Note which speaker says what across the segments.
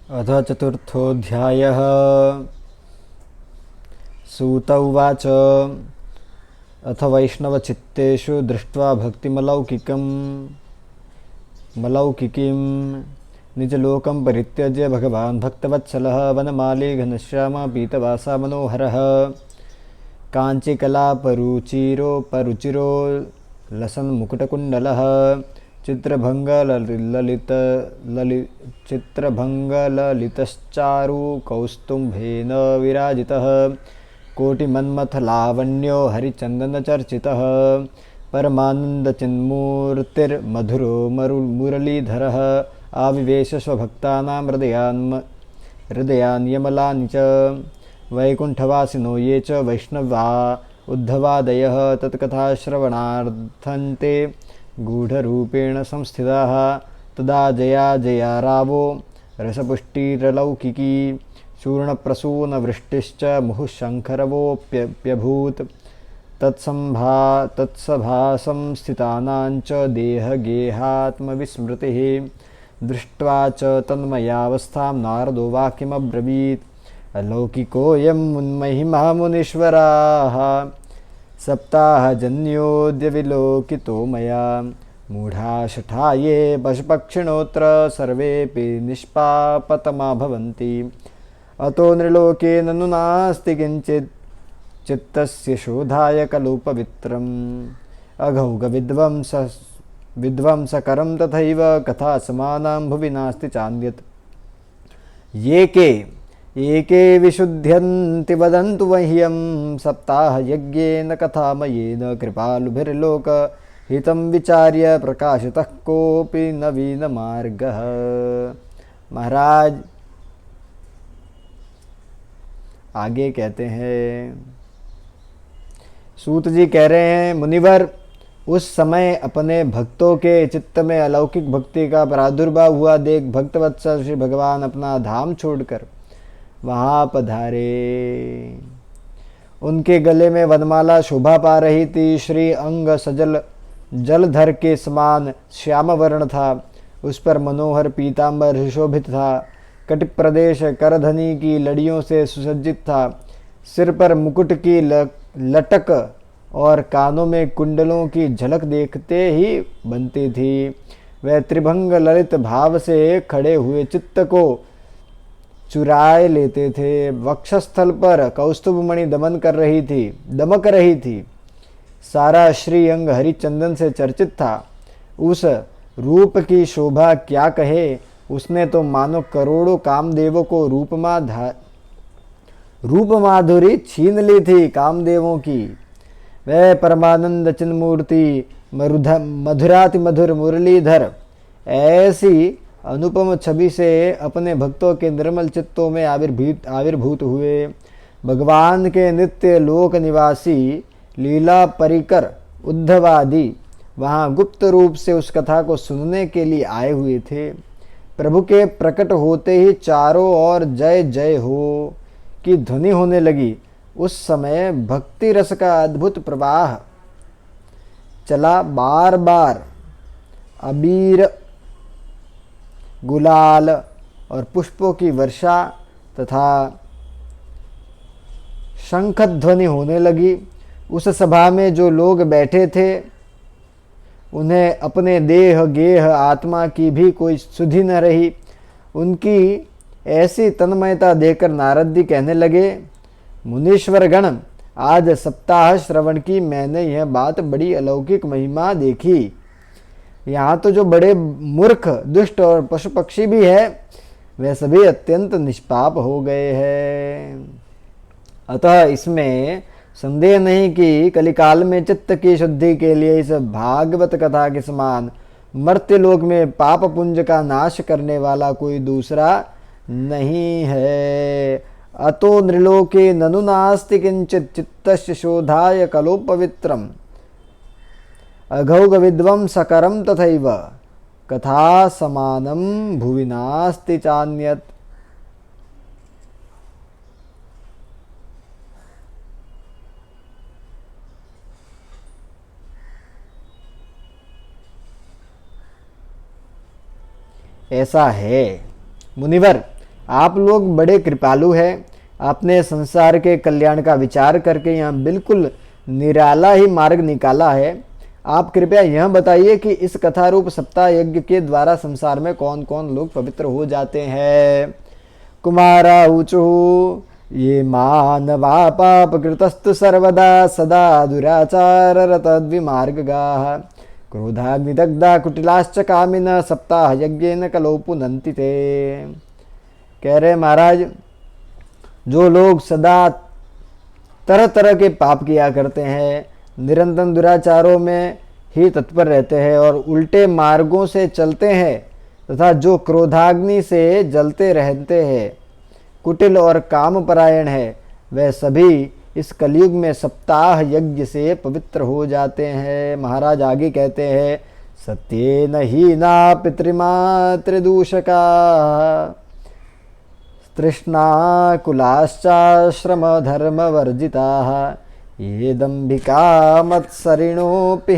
Speaker 1: अथ चतुर्थोऽध्यायः। सूत उवाच अथ वैष्णवचित्तेषु दृष्ट्वा मलौकिकीं निजलोकं परित्यज्य भगवान् भक्तवत्सलः वनमाली घनश्यामः पीतवासा मनोहरः काञ्चीकलापरुचिरो लसन्मुकुटकुण्डलः चित्रभङ्गललितश्चारु कौस्तुम्भेन विराजितः कोटिमन्मथलावण्यो हरिचन्दनचर्चितः परमानन्दचिन्मूर्तिर्मधुरो मुरलीधरः आविवेश स्वभक्तानां हृदयान्यमलानि च वैकुण्ठवासिनो ये च वैष्णवा उद्धवादयः तत्कथाश्रवणार्थन्ते गूढरूपेण संस्थिताः तदा जया जया रावो रसपुष्टिरलौकिकी चूर्णप्रसूनवृष्टिश्च मुहुःशङ्खरवोऽप्यभूत् तत्सभासंस्थितानां च देहगेहात्मविस्मृतिः दृष्ट्वा च तन्मयावस्थां नारदो वाक्यमब्रवीत् अलौकिकोऽयं मुन्महिमा मुनीश्वराः सप्ताहजन्योऽद्य विलोकितो मया मूढा शठा ये पशुपक्षिणोऽत्र सर्वेऽपि निष्पापतमा भवन्ति अतो नृलोके ननु नास्ति किञ्चित् चित्तस्य शोधाय खलु पवित्रम् अघौघविध्वंसकरं तथैव कथा समानां भुवि नास्ति चान्यत् ये के एके विशुध्यन्ति वदन्तु मह्यं सप्ताहयज्ञेन कथामयेन कृपालुभिर्लोकहितं विचार्य प्रकाशितः कोऽपि नवीनमार्गः। महाराज आगे कहते हैं, सूत जी कह रहे हैं, मुनिवर उस समय अपने भक्तों के चित्त में अलौकिक भक्ति का प्रादुर्भाव हुआ देख भक्तवत्सल श्री भगवान अपना धाम छोड़कर वहाँ पधारे। उनके गले में वनमाला शोभा पा रही थी। श्री अंग सजल जलधर के समान श्याम वर्ण था। उस पर मनोहर पीतांबर सुशोभित था। कटि प्रदेश करधनी की लड़ियों से सुसज्जित था। सिर पर मुकुट की लटक और कानों में कुंडलों की झलक देखते ही बनती थी। वह त्रिभंग ललित भाव से खड़े हुए चित्त को चुराए लेते थे। वक्षस्थल पर कौस्तुभमणि दमक रही थी। सारा श्री अंग हरिचंदन से चर्चित था। उस रूप की शोभा क्या कहे। उसने तो मानो करोड़ों कामदेवों को रूप माधुरी छीन ली थी। कामदेवों की वह परमानंद चिन्मूर्ति मधुराति मधुर मुरलीधर ऐसी अनुपम छवि से अपने भक्तों के निर्मल चित्तों में आविर्भूत हुए। भगवान के नित्य लोक निवासी लीला परिकर उद्धवादि वहाँ गुप्त रूप से उस कथा को सुनने के लिए आए हुए थे। प्रभु के प्रकट होते ही चारों ओर जय जय हो की ध्वनि होने लगी। उस समय भक्ति रस का अद्भुत प्रवाह चला। बार बार अबीर गुलाल और पुष्पों की वर्षा तथा शंख ध्वनि होने लगी। उस सभा में जो लोग बैठे थे उन्हें अपने देह गेह आत्मा की भी कोई सुधि न रही। उनकी ऐसी तन्मयता देखकर नारद जी कहने लगे, मुनीश्वर गण, आज सप्ताह श्रवण की मैंने यह बात बड़ी अलौकिक महिमा देखी। यहाँ तो जो बड़े मूर्ख दुष्ट और पशु पक्षी भी है वे सभी अत्यंत निष्पाप हो गए हैं। अतः इसमें संदेह नहीं कि कलिकाल में चित्त की शुद्धि के लिए इस भागवत कथा के समान मर्त्यलोक में पाप पुंज का नाश करने वाला कोई दूसरा नहीं है। अतो नृलोके ननु नास्ति किंचित् चित्तस्य शोधाय कलो पवित्रम् अघौघ विध्वंसकरं तथैव कथा समानं भुवि नास्ति चान्यत्। ऐसा है मुनिवर, आप लोग बड़े कृपालु हैं। आपने संसार के कल्याण का विचार करके यहाँ बिल्कुल निराला ही मार्ग निकाला है। आप कृपया यह बताइए कि इस कथा रूप सप्ताह यज्ञ के द्वारा संसार में कौन कौन लोग पवित्र हो जाते हैं। कुमारा ऊचु ये मानवा पाप कृतस्तु सर्वदा सदा दुराचार रतद्विमार्गगाः क्रोधाग्निदग्धा कुटिलाश्च कामिन सप्ताह यज्ञेन कलो पुनन्ति ते। कह रहे महाराज, जो लोग सदा तरह तरह के पाप किया करते हैं, निरंतर दुराचारों में ही तत्पर रहते हैं और उल्टे मार्गों से चलते हैं तथा जो क्रोधाग्नि से जलते रहते हैं, कुटिल और कामपरायण है, वह सभी इस कलयुग में सप्ताह यज्ञ से पवित्र हो जाते हैं। महाराज आगे कहते हैं, सत्येन हीना पितृमातृदूषका तृष्णा कुलाश्चाश्रम धर्म वर्जिताः ये दंभिका मत्सरिणोऽपि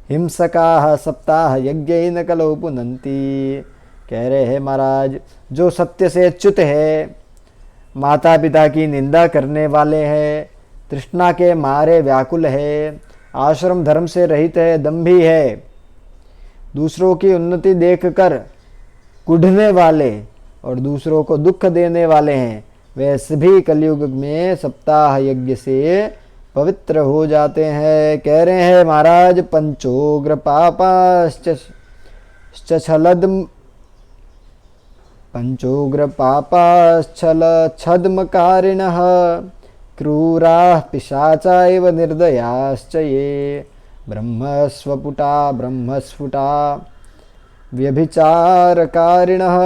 Speaker 1: हिंसकाः सप्ताह यज्ञेन कलो पुनन्ति। कह रहे हैं महाराज, जो सत्य से च्युत है, माता पिता की निंदा करने वाले हैं, तृष्णा के मारे व्याकुल है, आश्रम धर्म से रहित है, दंभी है, दूसरों की उन्नति देखकर कुढ़ने वाले और दूसरों को दुख देने वाले हैं, वे सभी कलयुग में सप्ताह यज्ञ से पवित्र हो जाते हैं। कह रहे हैं महाराज, पंचोग्र पापाश्चल छद्मकारिणः क्रूराः पिशाचा एव निर्दयाश्च ये ब्रह्मस्फुटा व्यभिचारकारिणः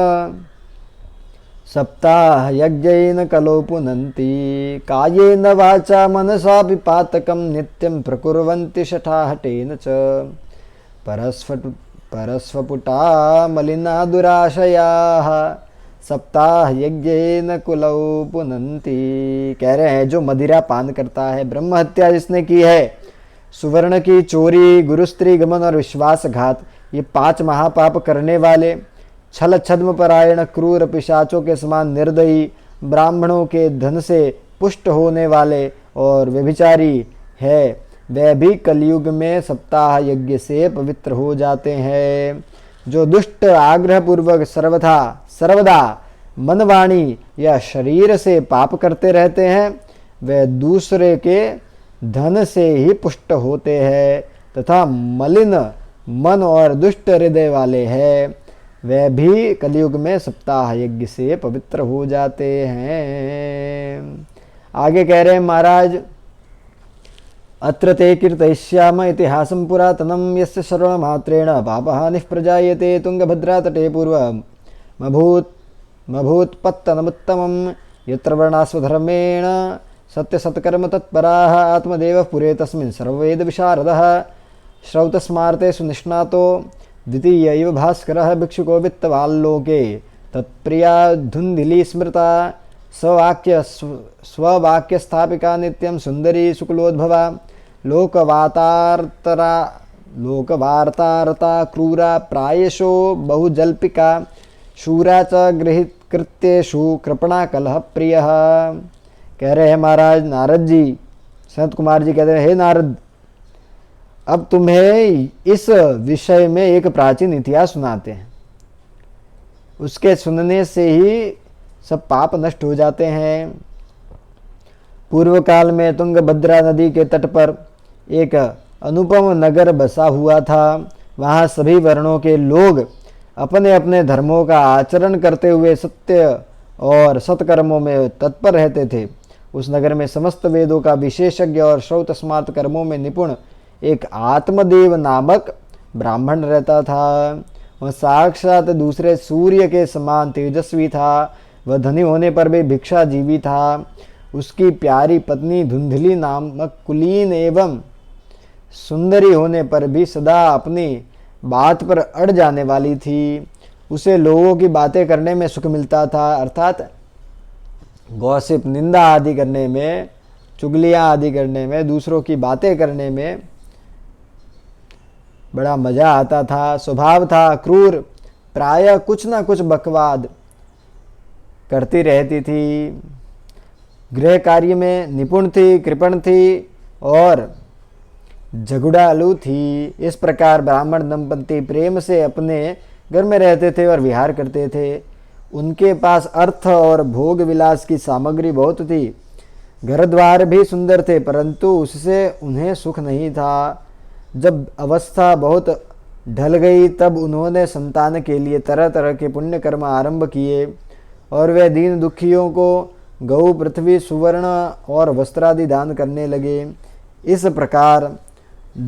Speaker 1: सप्ताह यज्ञेन कलो पुनन्ति कायेन वाचा मनसापि पातकं नित्यं प्रकुर्वन्ति शठाहटेन च परस्वपुटा मलिना दुराशयाः सप्ताह यज्ञेन कुलौ पुनन्ति। कह रहे हैं, जो मदिरा पान करता है, ब्रह्म हत्या जिसने की है, सुवर्ण की चोरी, गुरुस्त्री गमन और विश्वासघात, ये 5 महापाप करने वाले, छल छद्म परायण, क्रूर पिशाचों के समान निर्दयी, ब्राह्मणों के धन से पुष्ट होने वाले और व्यभिचारी है, वे भी कलयुग में सप्ताह यज्ञ से पवित्र हो जाते हैं। जो दुष्ट आग्रह पूर्वक सर्वदा मन वाणी या शरीर से पाप करते रहते हैं, वे दूसरे के धन से ही पुष्ट होते हैं तथा मलिन मन और दुष्ट हृदय वाले हैं, वे भी कलयुग में सप्ताह यज्ञ से पवित्र हो जाते हैं। आगे कह रहे हैं महाराज, अत्र ते कीर्तयिष्याम इतिहासं पुरातनं यस्य श्रवणमात्रेण पापहानिः प्रजायते तुंगभद्रातटे पूर्वमभूत्पत्तनमुत्तमं यत्र वर्णास्वधर्मेण सत्यसत्कर्म तत्पराः आत्मदेवः पुरे तस्मिन् सर्ववेदविशारदः श्रौतस्मार्तेषु निष्णातो द्वितीयैव भास्करः भिक्षुको वित्तवाल्लोके तत्प्रिया धुन्धिली स्मृता स्ववाक्य स्थापिका नित्यं सुंदरी शुक्लोद्भवा लोकवार्तारता क्रूरा प्रायशो बहुजल्पिका शूरा च गृहीत कृत्येषु कृपणा कलह प्रियः। कह रहे हैं महाराज, नारद जी, संत कुमार जी कहते हैं, हे नारद, अब तुम्हें इस विषय में एक प्राचीन इतिहास सुनाते हैं। उसके सुनने से ही सब पाप नष्ट हो जाते हैं। पूर्व काल में तुंगभद्रा नदी के तट पर एक अनुपम नगर बसा हुआ था। वहाँ सभी वर्णों के लोग अपने अपने धर्मों का आचरण करते हुए सत्य और सत्कर्मों में तत्पर रहते थे। उस नगर में समस्त वेदों का विशेषज्ञ और श्रौत स्मार्त कर्मों में निपुण एक आत्मदेव नामक ब्राह्मण रहता था। वह साक्षात दूसरे सूर्य के समान तेजस्वी था। वह धनी होने पर भी भिक्षाजीवी था। उसकी प्यारी पत्नी धुंधली नामक कुलीन एवं सुंदरी होने पर भी सदा अपनी बात पर अड़ जाने वाली थी। उसे लोगों की बातें करने में सुख मिलता था, अर्थात गॉसिप, निंदा आदि करने में, चुगलियाँ आदि करने में, दूसरों की बातें करने में बड़ा मज़ा आता था। स्वभाव था क्रूर, प्रायः कुछ ना कुछ बकवाद करती रहती थी। गृह कार्य में निपुण थी, कृपण थी और झगड़ालू थी। इस प्रकार ब्राह्मण दंपति प्रेम से अपने घर में रहते थे और विहार करते थे। उनके पास अर्थ और भोग विलास की सामग्री बहुत थी। घर द्वार भी सुंदर थे, परंतु उससे उन्हें सुख नहीं था। जब अवस्था बहुत ढल गई तब उन्होंने संतान के लिए तरह तरह के पुण्य कर्म आरंभ किए और वे दीन दुखियों को गौ, पृथ्वी, सुवर्ण और वस्त्रादि दान करने लगे। इस प्रकार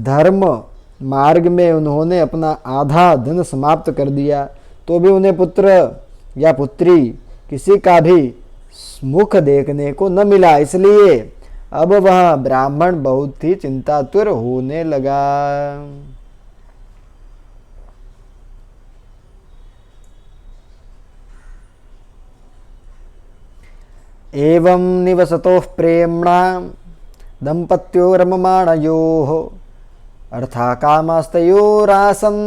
Speaker 1: धर्म मार्ग में उन्होंने अपना आधा धन समाप्त कर दिया, तो भी उन्हें पुत्र या पुत्री किसी का भी मुख देखने को न मिला। इसलिए अब वह ब्राह्मण बहुत ही चिंतातुर होने लगा। एवं निवसतोः प्रेम्णा दंपत्यो रममाणयोः अर्थाकामास्तयोरासन्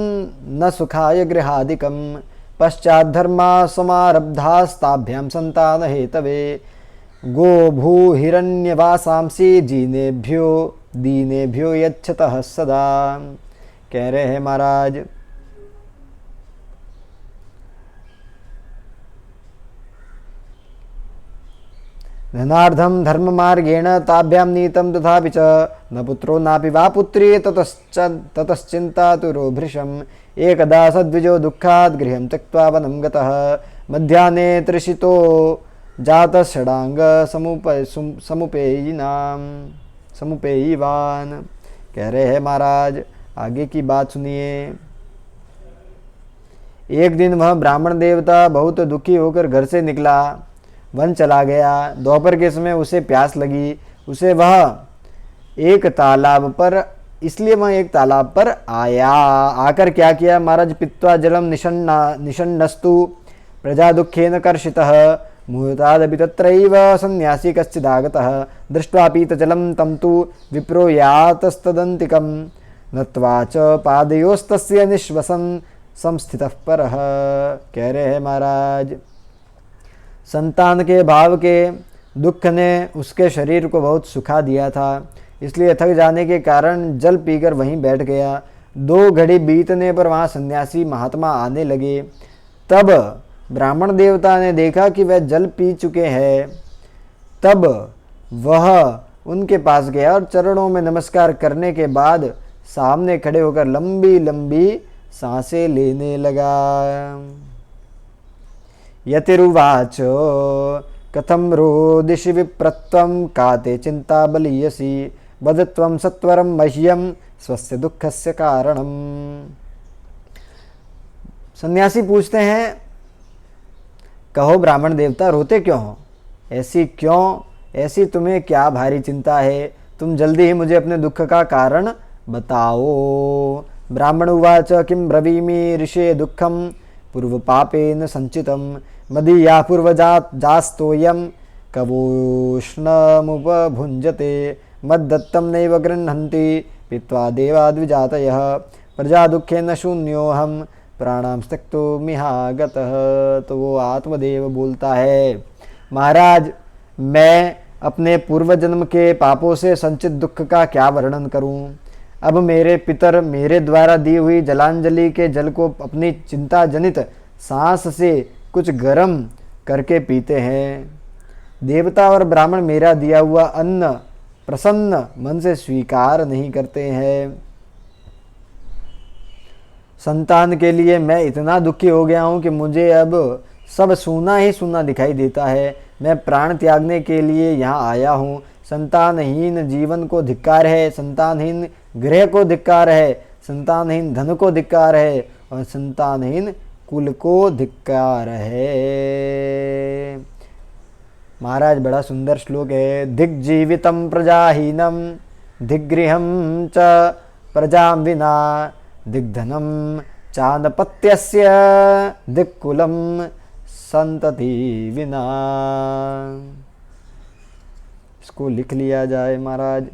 Speaker 1: न सुखाय गृहादिकं पश्चाद्धर्मा समारब्धास्ताभ्यां संतान हेतवे गो भू हिरण्यवासांसि जीनेभ्यो दीनेभ्यो यच्छतः सदा। कह रहे हैं महाराज, धनार्धम धर्म मार्गेण ताभ्यां नीतं तथापि च न पुत्रो नापि वा पुत्री ततश्चिन्तातुरो भृशम् एकदा सद्विजो दुःखात् गृहं त्यक्त्वा वनं गतः मध्याह्ने तृषितो जातः षडांग समुपेयिवान्। कह रहे हैं महाराज, आगे की बात सुनिए। एक दिन वह ब्राह्मण देवता बहुत दुखी होकर घर से निकला, वन चला गया। दोपहर के समय उसे प्यास लगी। वह एक तालाब पर आया। आकर क्या किया महाराज, पित्वा जलम निषण्णस्तु प्रजा दुखेन कर्षितः मुहूर्तादपि तत्रैव सन्यासी कश्चिदागतः दृष्ट्वा पीतजलं तं तु विप्रो यातस्तदन्तिकं नत्वा च पादयोस्तस्य निश्वसन् संस्थितः परः। कह रहे हैं महाराज, संतान के भाव के दुख ने उसके शरीर को बहुत सुखा दिया था, इसलिए थक जाने के कारण जल पीकर वहीं बैठ गया। 2 घड़ी बीतने पर वहाँ सन्यासी महात्मा आने लगे। तब ब्राह्मण देवता ने देखा कि वह जल पी चुके हैं। तब वह उनके पास गया और चरणों में नमस्कार करने के बाद सामने खड़े होकर लंबी लंबी सांसें लेने लगा। यतिरुवाच कथं रोदिषि विप्रत्वं काते चिंता बलीयसी वदत्वं सत्वरं मह्यं स्वस्य दुःखस्य कारणम्। सन्यासी पूछते हैं, कहो ब्राह्मण देवता, रोते क्यों हो? ऐसी तुम्हें क्या भारी चिंता है? तुम जल्दी ही मुझे अपने दुख का कारण बताओ। ब्राह्मण उवाच किं ब्रवीमि ऋषे दुःखं पूर्वपापेन संचितं मदीया पूर्वजास्तोयं कवोष्णमुपभुञ्जते मद्दत्तं नैव गृह्णन्ति पीत्वा देवाद्विजातयः प्रजा दुःखेन शून्योऽहं प्राणां त्यक्तो मिहागतः। तो वो आत्मदेव बोलता है, महाराज, मैं अपने पूर्व जन्म के पापों से संचित दुख का क्या वर्णन करूं? अब मेरे पितर मेरे द्वारा दी हुई जलांजलि के जल को अपनी चिंता जनित सांस से कुछ गर्म करके पीते हैं। देवता और ब्राह्मण मेरा दिया हुआ अन्न प्रसन्न मन से स्वीकार नहीं करते हैं। संतान के लिए मैं इतना दुखी हो गया हूँ कि मुझे अब सब सूना ही सूना दिखाई देता है। मैं प्राण त्यागने के लिए यहाँ आया हूँ। संतानहीन जीवन को धिक्कार है, संतानहीन गृह को धिक्कार है, संतानहीन धन को धिक्कार है और संतानहीन कुल को धिक्कार है। महाराज, बड़ा सुंदर श्लोक है। दिग्जीवितं प्रजाहीनम दिग्गृहं च प्रजां विना दिग्धनं चानपत्यस्य दिक्कुलं संतति विना। इसको लिख लिया जाए महाराज।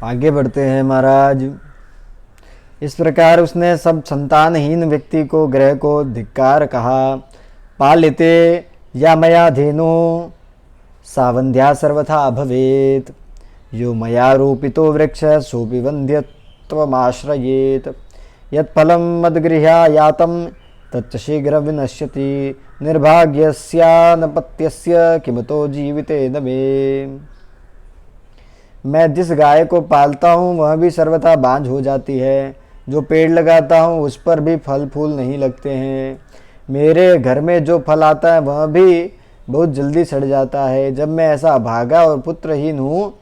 Speaker 1: आगे बढ़ते हैं महाराज। इस प्रकार उसने सब संतानहीन व्यक्ति को ग्रह को धिक्कार कहा। पालिते या मया धेनो सावंध्या सर्वथा भवेत, यो मया रोपितो वृक्ष सोपि वन्ध्यत्वमाश्रयेत, यत्फलं मद्गृह्या यातं तच्च शीघ्रं विनश्यति, निर्भाग्यस्यानपत्यस्य किमतो जीवितेन मे। मैं जिस गाय को पालता हूँ वह भी सर्वथा बांझ हो जाती है, जो पेड़ लगाता हूँ उस पर भी फल फूल नहीं लगते हैं, मेरे घर में जो फल आता है वह भी बहुत जल्दी सड़ जाता है। जब मैं ऐसा अभागा और पुत्रहीन हूँ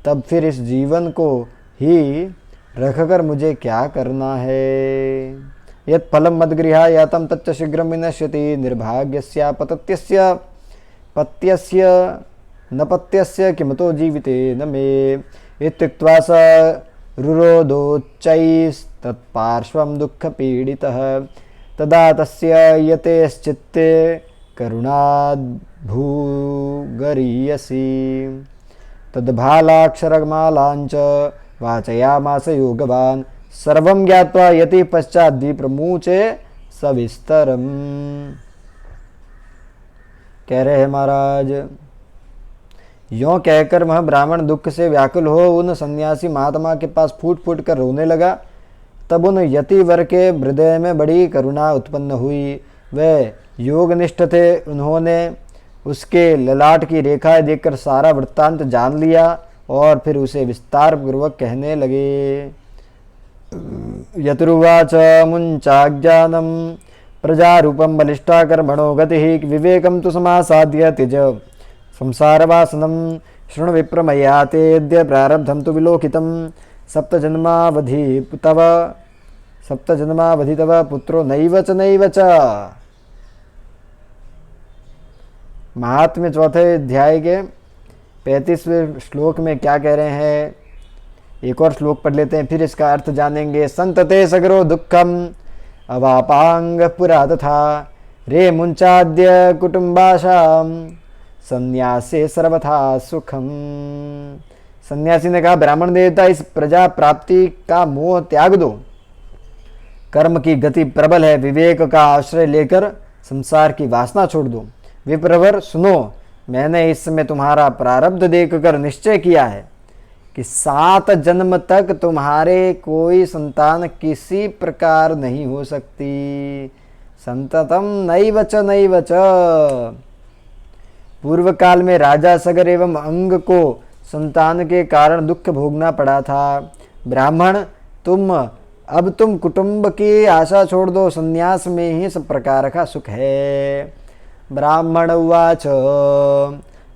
Speaker 1: तब फिर इस जीवन को ही रखकर मुझे क्या करना है। यत् फलं मद्गृह्या यातं तच्च शीघ्रं विनश्यति, निर्भाग्यस्यापतत्यस्य पत्यस्य नपत्यस्य किमतो जीवितेन मे। इत्युक्त्वा स रुरोधोच्चैस्तत्पार्श्वं दुःखपीडितः, तदा तस्य यतेश्चित्ते करुणाद्भूगरीयसी, तद्भालाक्षरमालाञ्च वाचयामास योगवान्, सर्वं ज्ञात्वा यति पश्चात् विप्रमूचे सविस्तरम्। कह रहे हैं महाराज, यों कहकर वह ब्राह्मण दुख से व्याकुल हो उन सन्यासी महात्मा के पास फूट फूट कर रोने लगा। तब उन यतिवर के हृदय में बड़ी करुणा उत्पन्न हुई। वे योगनिष्ठ थे, उन्होंने उसके ललाट की रेखाएं देखकर सारा वृत्तांत जान लिया और फिर उसे विस्तार पूर्वक कहने लगे। यतुर्वाच मुञ्चाज्ञानं प्रजारूपं बलिष्ठा कर्मणो गतिः, विवेकं तु समासाद्य त्यज संसारवासनं, शृणु विप्रमया तेऽद्य प्रारब्धं तु विलोकितं, सप्तजन्मावधि तव पुत्रो नैव च नैव च। महात्म्य चौथे अध्याय के 35वें श्लोक में क्या कह रहे हैं, एक और श्लोक पढ़ लेते हैं फिर इसका अर्थ जानेंगे। संतते सगरो दुःखम अवापांग पुरा तथा, रे मुंचाद्य कुटुंबाशाम संन्यासे सर्वथा सुखम। सन्यासी ने कहा, ब्राह्मण देवता इस प्रजा प्राप्ति का मोह त्याग दो, कर्म की गति प्रबल है, विवेक का आश्रय लेकर संसार की वासना छोड़ दो। विप्रवर सुनो, मैंने इस समय तुम्हारा प्रारब्ध देखकर निश्चय किया है कि 7 जन्म तक तुम्हारे कोई संतान किसी प्रकार नहीं हो सकती। संततम नैव च नैव च। पूर्व काल में राजा सगर एवं अंग को संतान के कारण दुख भोगना पड़ा था। ब्राह्मण अब तुम कुटुंब की आशा छोड़ दो, संन्यास में ही सब प्रकार का सुख है। ब्राह्मण उवाच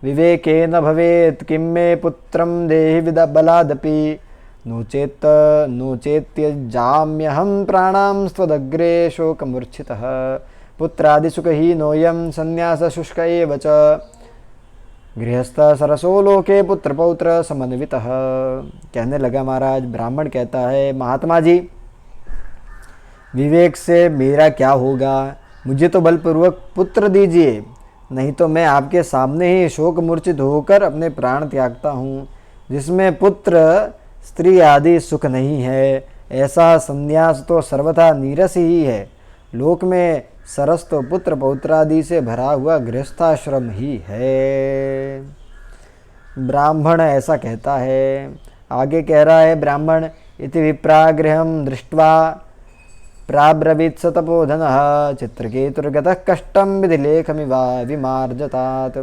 Speaker 1: विवेकेन भवेत् किं मे पुत्रं देहि बलादपि, नोचेत्यजाम्यहं प्राणां स्वदग्रे शोकमूर्छितः, पुत्रादिसुखहीनोऽयं संन्यासशुष्क एव च, गृहस्थ सरसो लोके पुत्र पौत्र समन्वितः। कहने लगा महाराज, ब्राह्मण कहता है, महात्मा जी विवेक से मेरा क्या होगा, मुझे तो बलपूर्वक पुत्र दीजिए, नहीं तो मैं आपके सामने ही शोक मूर्छित होकर अपने प्राण त्यागता हूँ। जिसमें पुत्र स्त्री आदि सुख नहीं है, ऐसा संन्यास तो सर्वथा नीरस ही है। लोक में सरस तो पुत्र पौत्रादि से भरा हुआ गृहस्थाश्रम ही है। ब्राह्मण ऐसा कहता है। आगे कह रहा है ब्राह्मण, इति विप्रागृहं दृष्ट्वा प्राब्रवीत् स तपोधनः, चित्रकेतुर्गतः कष्टं विधिलेखमिव विमार्जतात्,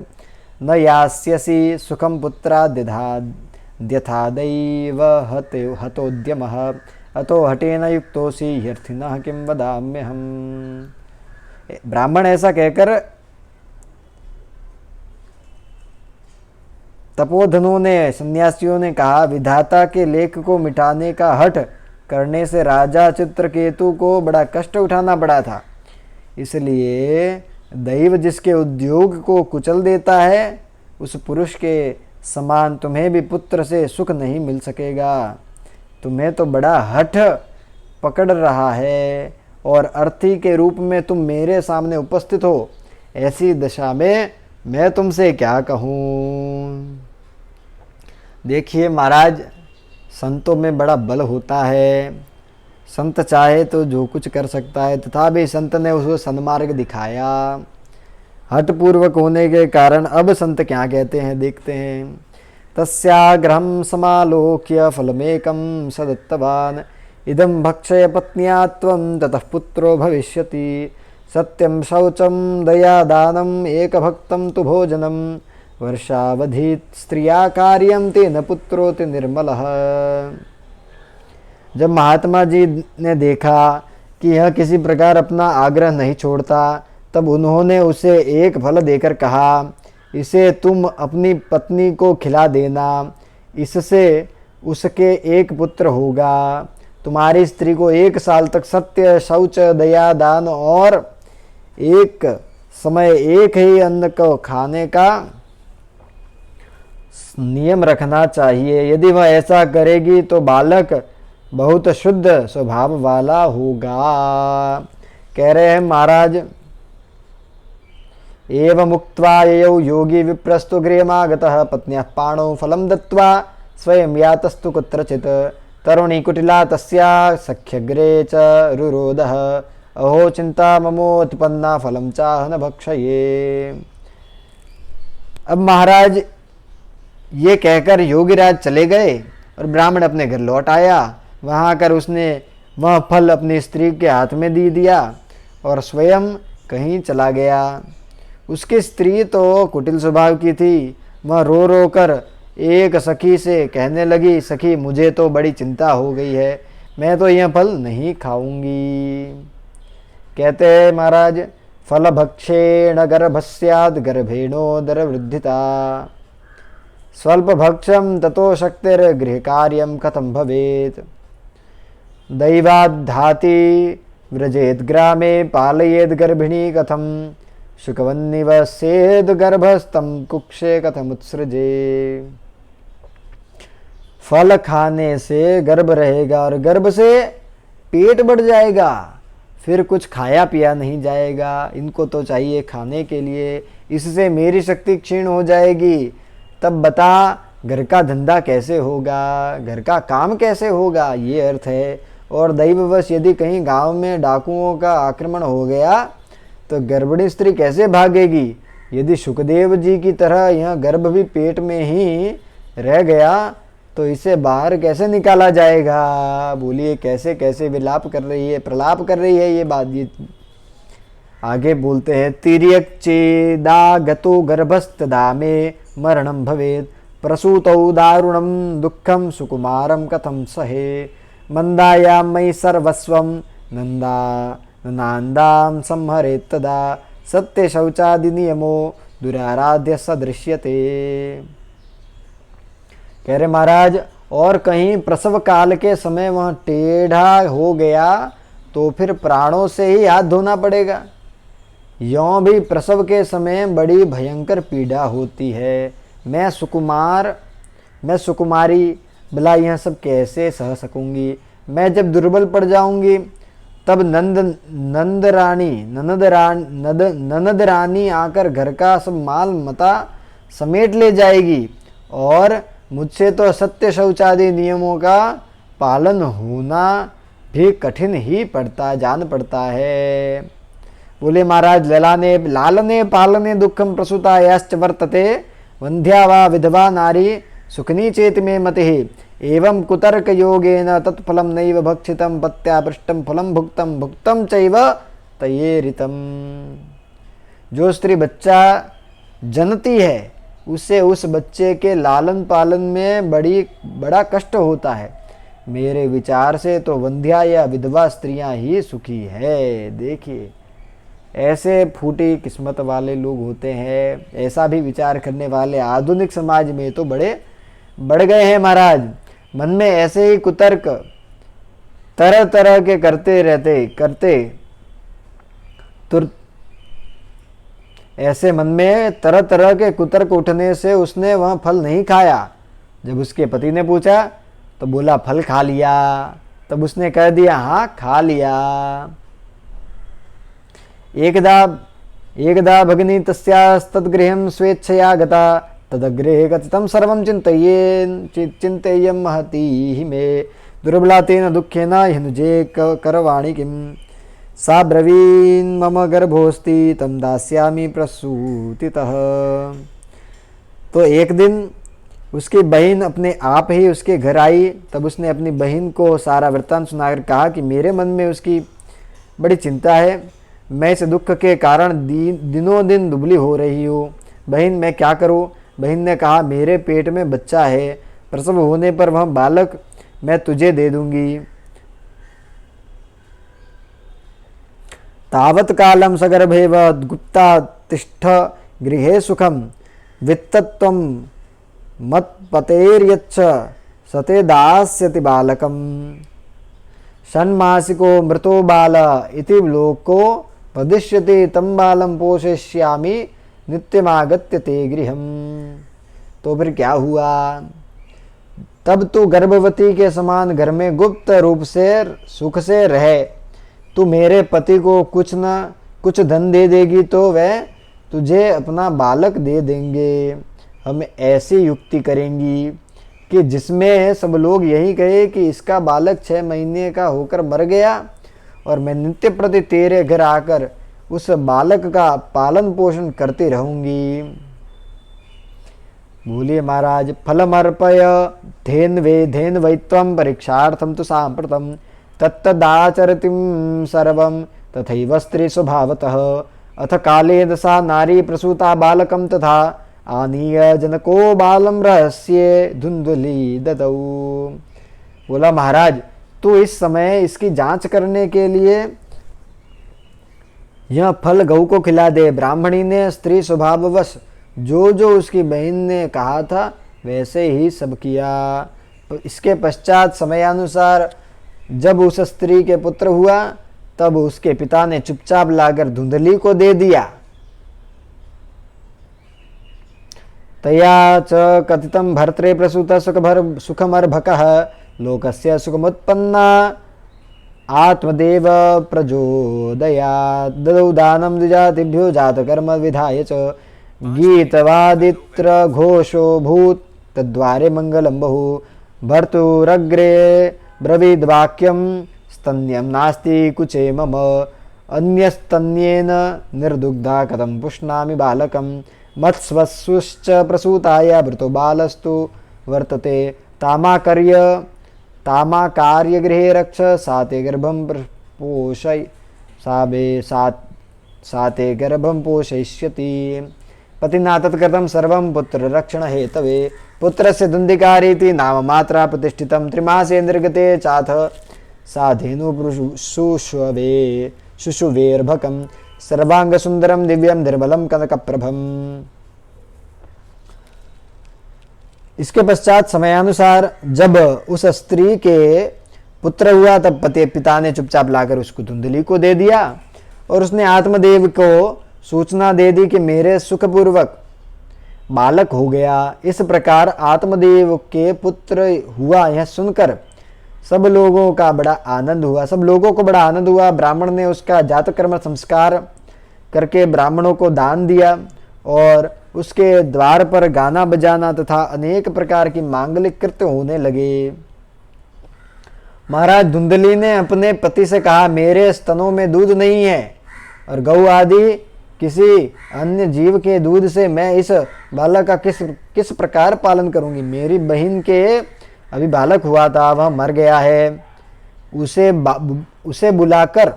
Speaker 1: न यास्यसि सुखं पुत्राद्यथादैव हतोद्यमः, अतो हटेन युक्तोऽसि ह्यर्थिनः किं वदाम्यहम्। ब्राह्मण ऐसा कहकर तपोधनों ने, सन्यासियों ने कहा, विधाता के लेख को मिटाने का हठ करने से राजा चित्रकेतु को बड़ा कष्ट उठाना पड़ा था। इसलिए दैव जिसके उद्योग को कुचल देता है, उस पुरुष के समान तुम्हें भी पुत्र से सुख नहीं मिल सकेगा। तुम्हें तो बड़ा हठ पकड़ रहा है और अर्थी के रूप में तुम मेरे सामने उपस्थित हो। ऐसी दशा में मैं तुमसे क्या कहूँ। देखिए महाराज, संतों में बड़ा बल होता है, संत चाहे तो जो कुछ कर सकता है, तथापि संत ने उसको सन्मार्ग दिखाया। हठपूर्वक होने के कारण अब संत क्या कहते हैं देखते हैं। तस्याग्रहं समालोक्य फलमेकं सदत्तवान् इदं भक्षय पत्न्या त्वं ततः पुत्रो भविष्यति। सत्यं शौचं दया दानम् एकभक्तं तु भोजनं वर्षावधीत स्त्रिया कार्यं तेन पुत्रोति निर्मलः। जब महात्मा जी ने देखा कि यह किसी प्रकार अपना आग्रह नहीं छोड़ता, तब उन्होंने उसे एक फल देकर कहा, इसे तुम अपनी पत्नी को खिला देना, इससे उसके एक पुत्र होगा। तुम्हारी स्त्री को 1 साल तक सत्य, शौच, दया, दान और एक समय एक ही अन्न को खाने का नियम रखना चाहिए। यदि वह ऐसा करेगी तो बालक बहुत शुद्ध स्वभाव वाला होगा। कह रहे हैं महाराज, एवं मुक्त्वा ययौ योगी विप्रस्तु गृहमागतः पत्न्याः पाणौ फलं दत्त्वा स्वयं यातस्तु कुत्रचित्। तरुणी कुटिला तस्या सख्यग्रे च रुरोधः अहो चिंता ममोत्पन्ना फलं चाह न भक्षये। अब महाराज ये कहकर योगीराज चले गए और ब्राह्मण अपने घर लौट आया। वहाँ आकर उसने वह फल अपनी स्त्री के हाथ में दे दिया और स्वयं कहीं चला गया। उसकी स्त्री तो कुटिल स्वभाव की थी। वह रो रो कर एक सखी से कहने लगी, सखी मुझे तो बड़ी चिंता हो गई है, मैं तो यह फल नहीं खाऊंगी। कहते हैं महाराज, फल भक्षेण गर्भस्याद् गर्भेणोदर वृद्धिता स्वल्प भक्षम ततो शक्तिर गृह कार्यम कथम भवेत। दैवाद्धाति व्रजेत ग्रामे पालयेद गर्भिणी कथम शुकवन्निवसेद गर्भस्तम कुक्षे कथम उत्सृजे। फल खाने से गर्भ रहेगा और गर्भ से पेट बढ़ जाएगा, फिर कुछ खाया पिया नहीं जाएगा। इनको तो चाहिए खाने के लिए, इससे मेरी शक्ति क्षीण हो जाएगी। तब बता घर का धंधा कैसे होगा, घर का काम कैसे होगा, ये अर्थ है। और दैववश यदि कहीं गांव में डाकुओं का आक्रमण हो गया तो गर्भिणी स्त्री कैसे भागेगी। यदि सुखदेव जी की तरह यह गर्भ भी पेट में ही रह गया तो इसे बाहर कैसे निकाला जाएगा। बोलिए कैसे कैसे विलाप कर रही है, प्रलाप कर रही है ये बात। ये आगे बोलते हैं, तिर्यक चेदागतो गर्भस्तदा में मरणं भवेत् प्रसूतौ दारुणं दुःखं सुकुमारं कथं सहे। मंदायां मयि सर्वस्वं नन्दां संहरेत् तदा सत्य शौचादि नियमो दुराराध्य सदृश्यते। कह रहे महाराज, और कहीं प्रसव काल के समय वह टेढ़ा हो गया तो फिर प्राणों से ही हाथ धोना पड़ेगा। यों भी प्रसव के समय बड़ी भयंकर पीड़ा होती है। मैं सुकुमारी, भला यह सब कैसे सह सकूंगी। मैं जब दुर्बल पड़ जाऊंगी तब नंद रानी आकर घर का सब माल मता समेट ले जाएगी और मुझसे तो सत्य शौचादि नियमों का पालन होना भी कठिन ही जान पड़ता है। बोले महाराज, लालने पालने दुखम प्रसूतायाश्च वर्तते वंध्या वा विधवा नारी सुखनी चेत में मतिः एवं कुतर्क योगेन तत्फलम नैव भक्षितम पत्या पृष्टम फलम भुक्तम चैव तयेरितम। जो स्त्री बच्चा जनती है उसे उस बच्चे के लालन पालन में बड़ा कष्ट होता है। मेरे विचार से तो वंध्या या विधवा स्त्रियां ही सुखी है। देखिए ऐसे फूटी किस्मत वाले लोग होते हैं। ऐसा भी विचार करने वाले आधुनिक समाज में तो बड़े बढ़ गए हैं महाराज। मन में ऐसे ही कुतर्क तरह तरह के ऐसे मन में तरह तरह के कुतर्क उठने से उसने वह फल नहीं खाया। जब उसके पति ने पूछा तो बोला फल खा लिया। तब उसने कह दिया हाँ खा लिया। एकदा भगिनी तस्यास्तद्गृहं स्वेच्छया गता तदग्रे कथितं सर्वं चिन्तयेयं महती मे दुर्बला तेन दुःखेन ह्यनुजे करवाणि किं सा ब्रवीन् मम गर्भोऽस्ति तं दास्यामि प्रसूतितः। तो एक दिन उसकी बहन अपने आप ही उसके घर आई। तब उसने अपनी बहन को सारा वृत्तांत सुनाकर कहा कि मेरे मन में उसकी बड़ी चिंता है, मैं इस दुख के कारण दिनों दिन दुबली हो रही हूँ। बहन मैं क्या करूँ? बहन ने कहा मेरे पेट में बच्चा है, प्रसव होने पर वह बालक मैं तुझे दे दूंगी। तावत् कालं सगर्भेव गुप्ता तिष्ठ गृहे सुखम वित्तत्वं मत्पतेर्यच्छ सते दास्यति बालकम षण्मासिको मृतो बाल इति लोको वदिष्यति तं बालं पोषयिष्यामि नित्यमागत्य ते गृहम। तो फिर क्या हुआ? तब तू गर्भवती के समान घर में गुप्त रूप से सुख से रहे। तू मेरे पति को कुछ न कुछ धन दे देगी तो वह तुझे अपना बालक दे देंगे। हम ऐसी युक्ति करेंगी कि जिसमें सब लोग यही कहे कि इसका बालक 6 महीने का होकर मर गया और मैं नित्य प्रति तेरे घर आकर उस बालक का पालन पोषण करती रहूंगी। बोलिए महाराज, फलमर्पय धेन्वै त्वं परीक्षार्थं तु साम्प्रतं तत्तदाचरतिं सर्वं तथैव स्त्री स्वभावतः अथ कालेन सा नारी प्रसूता बालकं तथा आनीय जनको बालम रहस्ये धुंधुली ददौ। बोला महाराज, तू इस समय इसकी जांच करने के लिए यह फल गऊ को खिला दे। ब्राह्मणी ने स्त्री स्वभाववश जो जो उसकी बहन ने कहा था वैसे ही सब किया। तो इसके पश्चात समयानुसार जब उस स्त्री के पुत्र हुआ तब उसके पिता ने चुपचाप लाकर धुंधली को दे दिया। तया च कथितं भर्त्रे प्रसूत सुखमर्भकः लोकस्य सुखमुत्पन्ना आत्मदेव प्रचोदयात् ददौ दानं द्विजातिभ्यो जातकर्म विधाय च गीतवादित्र घोषो भूत् तद्वारे मंगलम बहु भर्तुरग्रे ब्रवीद्वाक्यं स्तन्यं नास्ति कुचे मम अन्यस्तन्येन निर्दुग्धा कथं पुष्णामि बालकं मत्स्वस्सुश्च प्रसूताय भृतो बालस्तु वर्तते तामाकार्य गृहे रक्ष साते गर्भं पोषय साते गर्भं पोषयिष्यति पतिना तत्कृतं सर्वं पुत्र रक्षण हेतवे पुत्रस्य धुन्धिकारीति नाम मात्रा प्रतिष्ठितं त्रिमासे निर्गते चाथ साधेनु शुशुवेर्भकं सर्वांग सुंदरम दिव्यम निर्मलम कनकप्रभम। इसके पश्चात समयानुसार जब उस स्त्री के पुत्र हुआ तब पति पिता ने चुपचाप लाकर उसको धुंधली को दे दिया और उसने आत्मदेव को सूचना दे दी कि मेरे सुखपूर्वक बालक हो गया। इस प्रकार आत्मदेव के पुत्र हुआ यह सुनकर सब लोगों का बड़ा आनंद हुआ। सब लोगों को बड़ा आनंद हुआ। ब्राह्मण ने उसका जातकर्म संस्कार करके ब्राह्मणों को दान दिया और उसके द्वार पर गाना बजाना तथा अनेक प्रकार की मांगलिक कृत्य होने लगे। महाराज धुंधली ने अपने पति से कहा मेरे स्तनों में दूध नहीं है और गौ आदि किसी अन्य जीव के दूध से मैं इस बालक का किस प्रकार पालन करूंगी। मेरी बहन के अभी बालक हुआ था, वह मर गया है, उसे बुलाकर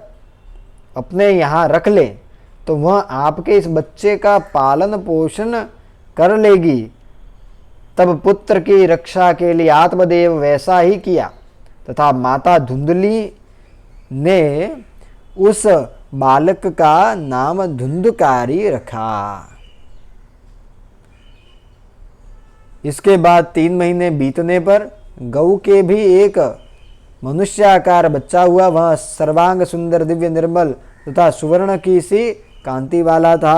Speaker 1: अपने यहाँ रख ले तो वह आपके इस बच्चे का पालन पोषण कर लेगी। तब पुत्र की रक्षा के लिए आत्मदेव वैसा ही किया तथा माता धुंधली ने उस बालक का नाम धुंधकारी रखा। इसके बाद 3 महीने बीतने पर गऊ के भी एक मनुष्याकार बच्चा हुआ। वह सर्वांग सुंदर दिव्य निर्मल तथा सुवर्ण की सी कांति वाला था।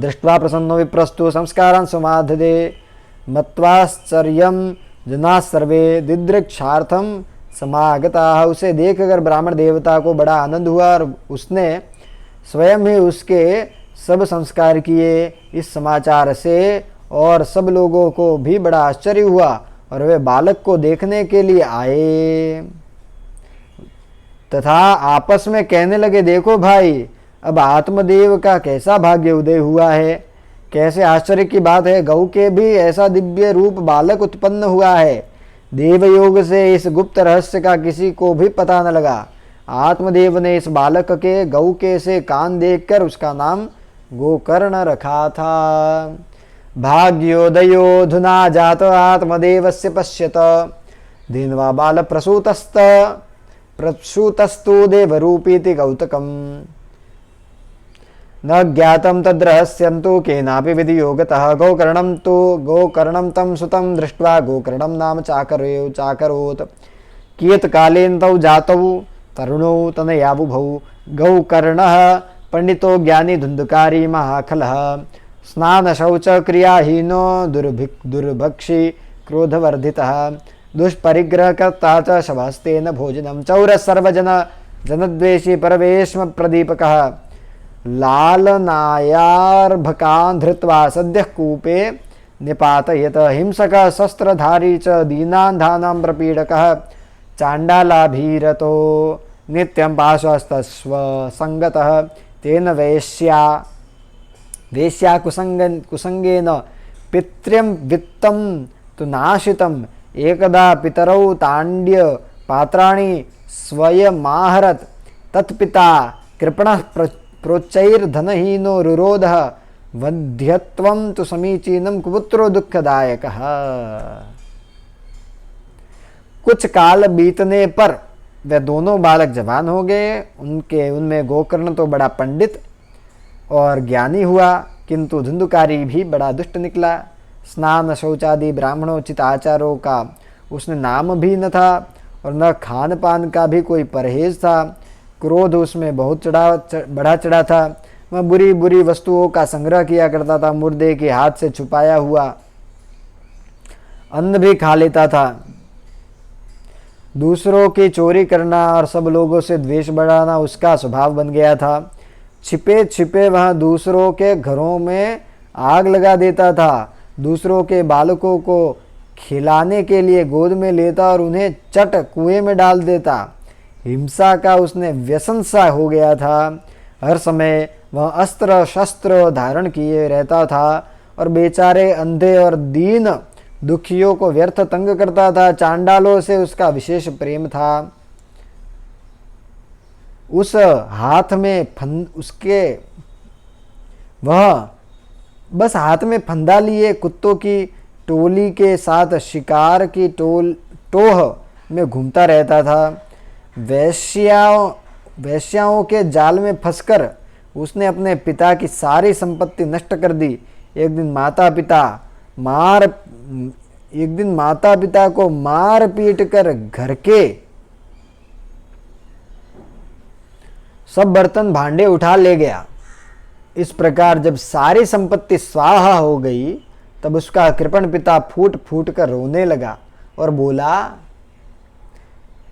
Speaker 1: दृष्ट्वा प्रसन्नो विप्रस्तु संस्कारान् समाधदे मत्वाश्चर्यं जना सर्वे दिदृक्षार्थम समागता। उसे देखकर ब्राह्मण देवता को बड़ा आनंद हुआ और उसने स्वयं ही उसके सब संस्कार किए। इस समाचार से और सब लोगों को भी बड़ा आश्चर्य हुआ और वे बालक को देखने के लिए आए तथा आपस में कहने लगे, देखो भाई, अब आत्मदेव का कैसा भाग्य उदय हुआ है। कैसे आश्चर्य की बात है, गौ के भी ऐसा दिव्य रूप बालक उत्पन्न हुआ है। देवयोग से इस गुप्त रहस्य का किसी को भी पता न लगा। आत्मदेव ने इस बालक के गौ के से कान देखकर उसका नाम गोकर्ण रखा था। भाग्योदयोधुना जात आत्मदेवस्य पश्यत दीन्वा बाल प्रसूतस्तु देवरूपीति कौतकम् न ज्ञातं तद्रहस्यं तु केनापि विधियोगतः गोकर्णं तं सुतं दृष्ट्वा गोकर्णं नाम चाकरोत् कियत्कालेन तौ जातौ तरुणौ तनयाबुभौ गौकर्णः पंडितो ज्ञानी धुंधकारी महाखलः स्नानशौचक्रियाहीनो दुर्भक्षी क्रोधवर्धितः दुष्परिग्रहकर्ता च शवस्तेन भोजनं चौरः सर्वजनद्वेषी परवेश्म प्रदीपकः लालनायार्भकान् धृत्वा सद्यः कूपे निपातयत हिंसकः शस्त्रधारी च दीनान् धानां प्रपीडकः चाण्डालाभीरतो नित्यं पार्श्वस्थस्व संगतः तेन वेश्या कुसंगेन पित्र्यं वित्तं तु नाशितम् एकदा पितरौ ताण्ड्य पात्राणि स्वयमाहरत् तत्पिता कृपणः प्रोच्चैर्धनहीनो रुरोधः वध्यत्वं तु समीचीनं कुपुत्रो दुःखदायकः। कुछ काल बीतने पर वे दोनों बालक जवान हो गए। उनमें गोकर्ण तो बड़ा पंडित और ज्ञानी हुआ, किंतु धुंधुकारी भी बड़ा दुष्ट निकला। स्नान शौचादि ब्राह्मणोचित आचारों का उसने नाम भी न था और न खान पान का भी कोई परहेज था। क्रोध उसमें बहुत बढ़ा चढ़ा था। वह बुरी बुरी वस्तुओं का संग्रह किया करता था। मुर्दे के हाथ से छुपाया हुआ अन्न भी खा लेता था। दूसरों की चोरी करना और सब लोगों से द्वेष बढ़ाना उसका स्वभाव बन गया था। छिपे छिपे वह दूसरों के घरों में आग लगा देता था। दूसरों के बालकों को खिलाने के लिए गोद में लेता और उन्हें चट कुएं में डाल देता। हिंसा का उसने व्यसन सा हो गया था। हर समय वह अस्त्र शस्त्र धारण किए रहता था और बेचारे अंधे और दीन दुखियों को व्यर्थ तंग करता था। चांडालों से उसका विशेष प्रेम था। उस हाथ में वह बस हाथ में फंदा लिए कुत्तों की टोली के साथ शिकार की टोह में घूमता रहता था। वेश्याओं के जाल में फंसकर उसने अपने पिता की सारी संपत्ति नष्ट कर दी। एक दिन माता पिता को मार पीट कर घर के सब बर्तन भांडे उठा ले गया। इस प्रकार जब सारी संपत्ति स्वाहा हो गई तब उसका कृपण पिता फूट फूट कर रोने लगा और बोला,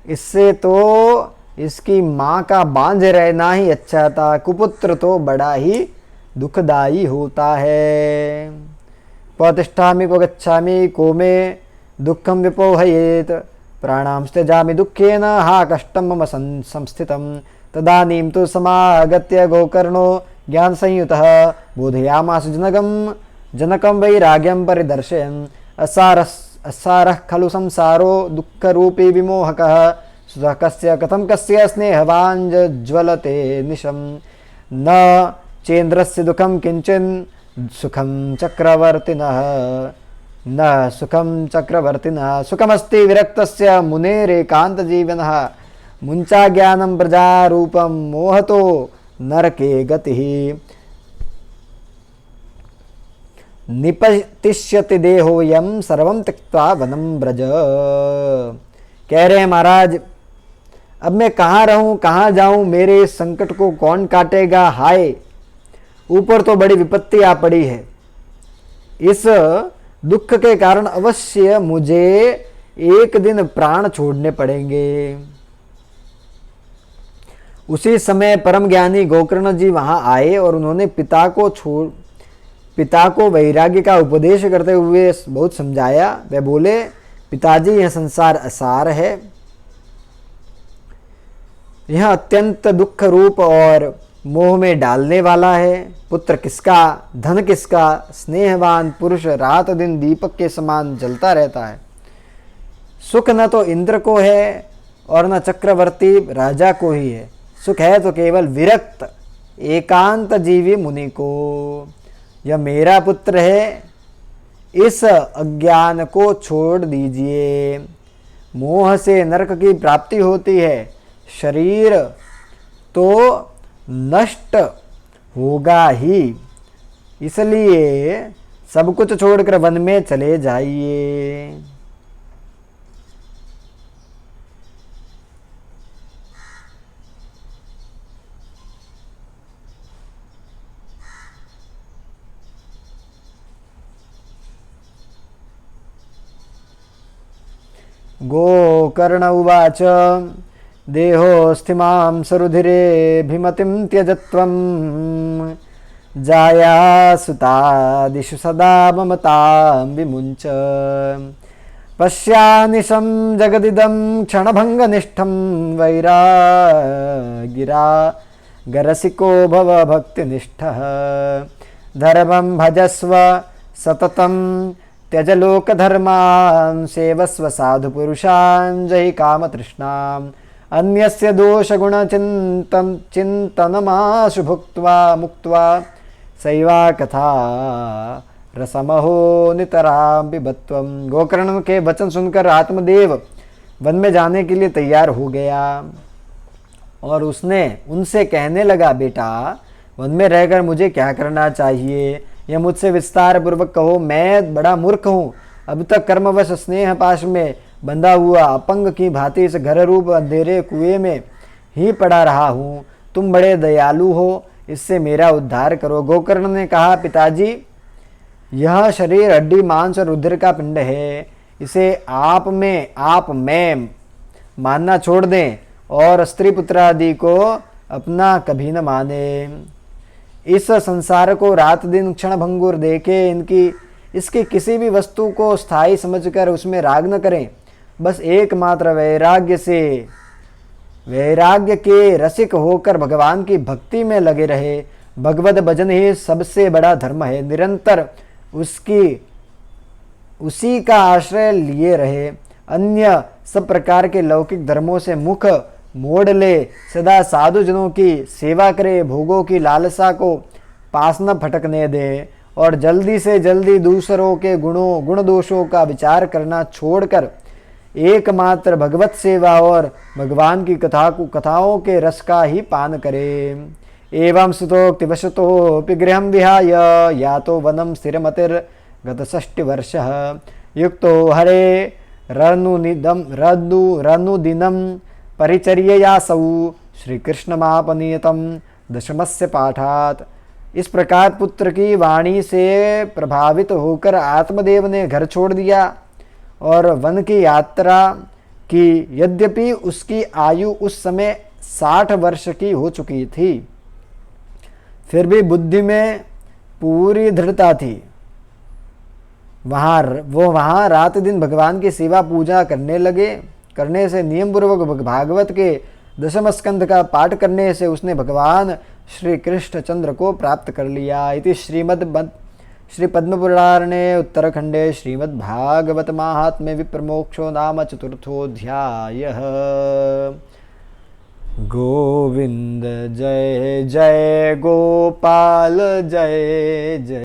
Speaker 1: इससे तो इसकी माँ का बांझ रहना ही अच्छा था। कुपुत्र तो बड़ा ही दुखदायी होता है। प्रतिष्ठामि को गच्छामि को मे दुःखं विपोहयेत प्राणां त्यजामि दुःखेन हा कष्टं मम संस्थितं। तदानीं तु समागत्य गोकर्णो ज्ञान संयुतः बोधयामास जनकं वैराग्यं परिदर्शयन् असारः खलु संसारो दुःखरूपी विमोहकः सुतः कस्य कथं कस्य स्नेहवाञ्ज्वलते निशं न चेन्द्रस्य दुःखं किंचिन् सुखं चक्रवर्तिनः सुखमस्ति विरक्तस्य मुनेरेकान्तजीवनः मुञ्चा ज्ञानं प्रजारूपं मोहतो नरके गतिः निपतिष्यति देहोयं सर्वं त्यक्त्वा वनं ब्रज। कह रहे हैं, महाराज अब मैं कहाँ रहूं, कहाँ जाऊं, मेरे इस संकट को कौन काटेगा। हाय, ऊपर तो बड़ी विपत्ति आ पड़ी है। इस दुख के कारण अवश्य मुझे एक दिन प्राण छोड़ने पड़ेंगे। उसी समय परम ज्ञानी गोकर्ण जी वहां आए और उन्होंने पिता को वैराग्य का उपदेश करते हुए बहुत समझाया। वे बोले, पिताजी, यह संसार असार है, यह अत्यंत दुख रूप और मोह में डालने वाला है। पुत्र किसका, धन किसका, स्नेहवान पुरुष रात दिन दीपक के समान जलता रहता है। सुख न तो इंद्र को है और न चक्रवर्ती राजा को ही है। सुख है तो केवल विरक्त एकांत जीवी मुनि को। यह मेरा पुत्र है, इस अज्ञान को छोड़ दीजिए। मोह से नरक की प्राप्ति होती है, शरीर तो नष्ट होगा ही, इसलिए सब कुछ छोड़कर वन में चले जाइए। गोकर्ण उवाच देहोऽस्थिमां सरुधिरेऽभिमतिं त्यजत्वं जायासुतादिषु सदा ममतां विमुञ्च पश्यानिशं जगदिदं क्षणभङ्गनिष्ठं वैरागिरा गरसिको भव भक्तिनिष्ठः धर्मं भजस्व सततं त्यज लोकधर्मान् सेवस्व साधु पुरुषान् जहि कामतृष्णाम् अन्यस्य दोषगुणचिन्तनमाशु भुक्त्वा मुक्त्वा सैवा कथा रसमहो नितरां पिबत्वम्। गोकर्ण के वचन सुनकर आत्मदेव वन में जाने के लिए तैयार हो गया और उसने उनसे कहने लगा, बेटा, वन में रहकर मुझे क्या करना चाहिए, यह मुझसे विस्तार पूर्वक कहो। मैं बड़ा मूर्ख हूँ, अब तक कर्मवश स्नेह पाश में बंधा हुआ अपंग की भांति इस घर रूप अंधेरे कुएं में ही पड़ा रहा हूँ। तुम बड़े दयालु हो, इससे मेरा उद्धार करो। गोकर्ण ने कहा, पिताजी, यह शरीर हड्डी मांस और रुधिर का पिंड है, इसे आप मैं मानना छोड़ दें और स्त्री पुत्र आदि को अपना कभी न माने। इस संसार को रात दिन क्षण भंगुर देखे इसकी किसी भी वस्तु को स्थायी समझकर उसमें राग न करें। बस एकमात्र वैराग्य के रसिक होकर भगवान की भक्ति में लगे रहे। भगवत भजन ही सबसे बड़ा धर्म है। निरंतर उसी का आश्रय लिए रहे। अन्य सब प्रकार के लौकिक धर्मों से मुख मोड़ ले। सदा साधुजनों की सेवा करे। भोगों की लालसा को पास न भटकने दे और जल्दी से जल्दी दूसरों के गुण दोषों का विचार करना छोड़कर एकमात्र भगवत सेवा और भगवान की कथाओं के रस का ही पान करे। एवं सुतोक्तिवशतोऽपि गृहं विहाय यातो वनं स्थिरमतिर्गतषष्टिवर्षः युक्तो हरे रनुदिनं परिचर्ययासौ श्रीकृष्णमापनीयतं दशमस्य पाठात्। इस प्रकार पुत्र की वाणी से प्रभावित होकर आत्मदेव ने घर छोड़ दिया और वन की यात्रा की। यद्यपि उसकी आयु उस समय 60 वर्ष की हो चुकी थी, फिर भी बुद्धि में पूरी दृढ़ता थी। वहाँ रात दिन भगवान की सेवा पूजा करने से नियम पूर्वक भागवत के दशम स्कंध का पाठ करने से उसने भगवान श्री कृष्ण चंद्र को प्राप्त कर लिया। इति श्री पद्म पुराणे उत्तरखंडे श्रीमद्भागवत महात्म्ये विप्रमोक्षो नाम चतुर्थोऽध्यायः। गोविंद जय जय गोपाल जय जय।